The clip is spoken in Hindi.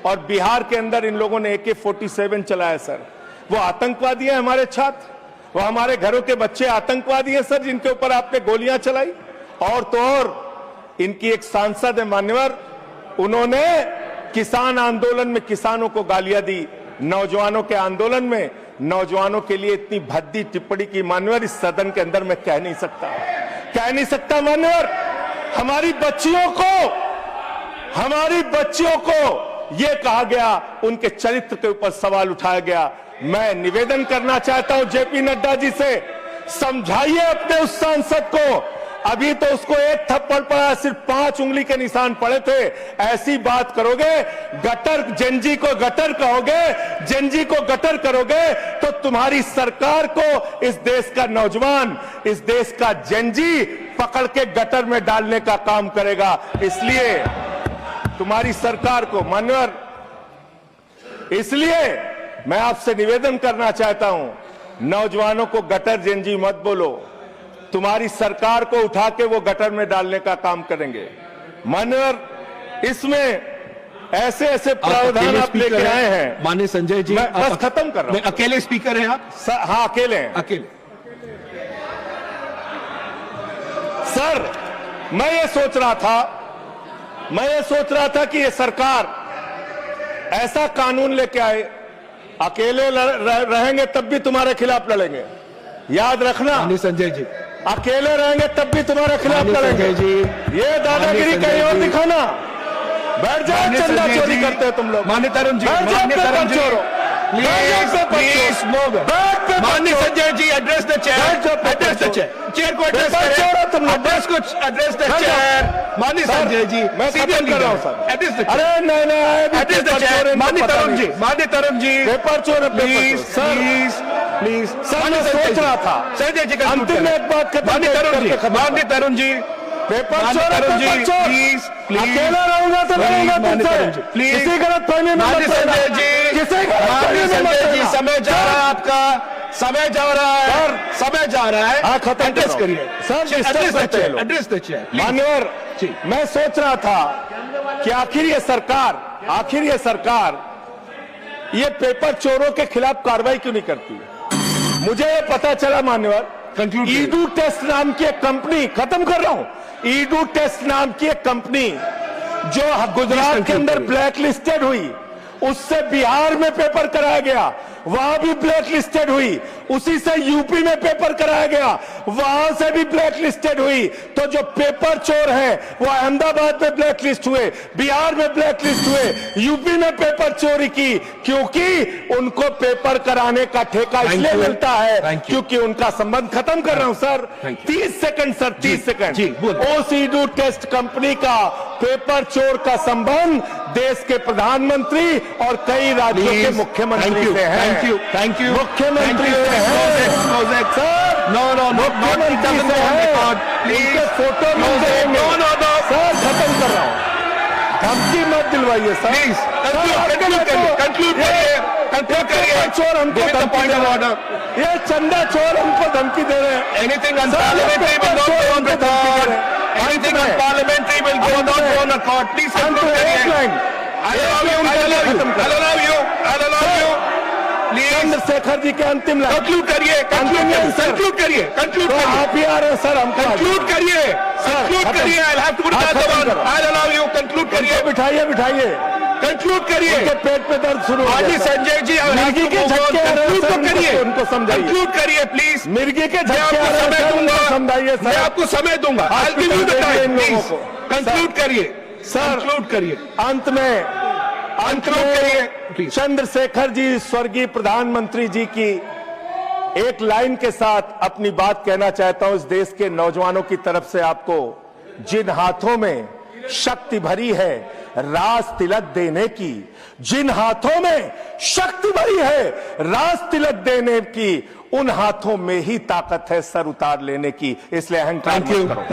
और बिहार के अंदर इन लोगों ने AK-47 चलाया सर। वो आतंकवादी है हमारे छात्र, वो हमारे घरों के बच्चे आतंकवादी हैं सर, जिनके ऊपर आपने गोलियां चलाई। और तो और इनकी एक सांसद है मान्यवर, उन्होंने किसान आंदोलन में किसानों को गालियां दी, नौजवानों के आंदोलन में नौजवानों के लिए इतनी भद्दी टिप्पणी की मान्यवर, इस सदन के अंदर मैं कह नहीं सकता मान्यवर। हमारी बच्चियों को यह कहा गया, उनके चरित्र के ऊपर सवाल उठाया गया। मैं निवेदन करना चाहता हूं जेपी नड्डा जी से, समझाइए अपने उस सांसद को। अभी तो उसको एक थप्पड़ पड़ा, सिर्फ 5 उंगली के निशान पड़े थे। ऐसी बात करोगे, गटर जेनजी को गटर कहोगे, जेनजी को गटर करोगे, तो तुम्हारी सरकार को इस देश का नौजवान, इस देश का जेनजी पकड़ के गटर में डालने का काम करेगा। इसलिए तुम्हारी सरकार को मान्यवर, इसलिए मैं आपसे निवेदन करना चाहता हूं, नौजवानों को गटर जेनजी मत बोलो। तुम्हारी सरकार को उठा के वो गटर में डालने का काम करेंगे मान्यवर। इसमें ऐसे ऐसे प्रावधान आप लेके आए हैं। माननीय संजय जी, मैं बस खत्म कर रहा हूं। अकेले स्पीकर हैं आप? हाँ, अकेले हैं। अकेले। सर, मैं ये सोच रहा था कि ये सरकार ऐसा कानून लेके आए, अकेले रहेंगे तब भी तुम्हारे खिलाफ लड़ेंगे, याद रखना। माननीय संजय जी, अकेले रहेंगे तब भी तुम्हारे खिलाफ लड़ेंगे जी। ये दादागिरी कहीं और दिखाना। बैठ जाओ, चंदा चोरी करते हो तुम लोग। माननीय तरुण जी, माननीय Sanjay ji, address the chair, chair को एड्रेस करें, एड्रेस द चेयर। माननीय संजय जी, मैं खत्म कर रहा हूं सर। अरे नहीं, एड्रेस द चेयर। माननीय तरुण जी, पेपर चोर, प्लीज सर, मैं सोच रहा था संजय जी अंतिम में एक बात माननीय तरुण जी, पेपर चोर, प्लीज अकेला रहूंगा तो लड़ूंगा तुमसे, प्लीज। किसी गलत फहमी में मत पड़ना। संजय जी, समय जा रहा है आपका, समय जा रहा है। हाँ, खत्म एड्रेस करिए सर, एड्रेस द चेयर। मान्यवर, मैं सोच रहा था कि आखिर ये सरकार ये पेपर चोरों के खिलाफ कार्रवाई क्यों नहीं करती। मुझे ये पता चला मान्यवर, ईडू टेस्ट नाम की एक कंपनी, खत्म कर रहा हूं, ईडू टेस्ट नाम की एक कंपनी जो गुजरात के अंदर ब्लैक लिस्टेड हुई, उससे बिहार में पेपर कराया गया, वहां भी ब्लैक लिस्टेड हुई। उसी से यूपी में पेपर कराया गया, वहां से भी ब्लैक लिस्टेड हुई। तो जो पेपर चोर हैं वो अहमदाबाद में ब्लैक लिस्ट हुए, बिहार में ब्लैक लिस्ट हुए, यूपी में पेपर चोरी की, क्योंकि उनको पेपर कराने का ठेका इसलिए मिलता है क्योंकि उनका संबंध। खत्म कर रहा हूं सर, 30 सेकंड सर, 30 सेकंड। उस ईडू टेस्ट कंपनी का पेपर चोर का संबंध देश के प्रधानमंत्री और कई राज्यों के मुख्यमंत्री से है। थैंक यू मुख्यमंत्री से है सर, मुख्यमंत्री से है, उनके फोटो मिल जाएंगे सर। खत्म कर रहा हूं, धमकी मत दिलवाइए सर, कंक्लूड करिए। चोर हमको धमकी दे रहे हैं, ये चंदा चोर हमको धमकी दे रहे हैं। Anything unparliamentary will not go on record, anything unparliamentary will not go on record. Please conclude करिए। चंद्रशेखर जी के अंतिम लाइन कंक्लूड करिए। आप ही आ रहे हैं सर, हम कंक्लूड करिए। I have to I allow you. Conclude करिए। बिठाइए कंक्लूड करिए। पेट पे दर्द शुरू हो गया। संजय जी, मिर्गी के झटके आ रहे हैं सर, करिए, उनको समझाइए। कंक्लूड करिए प्लीज। मिर्गी के झटके आ रहे हैं सर, उनको समझाइए सर। मैं आपको समय दूंगा। I will give you the time, please conclude करिए सर, कंक्लूड करिए। अंत में चंद्रशेखर जी, स्वर्गीय प्रधानमंत्री जी की एक लाइन के साथ अपनी बात कहना चाहता हूं। इस देश के नौजवानों की तरफ से आपको, जिन हाथों में शक्ति भरी है राज तिलक देने की, जिन हाथों में शक्ति भरी है राज तिलक देने की, उन हाथों में ही ताकत है सर उतार लेने की। इसलिए अहंकार मत करो।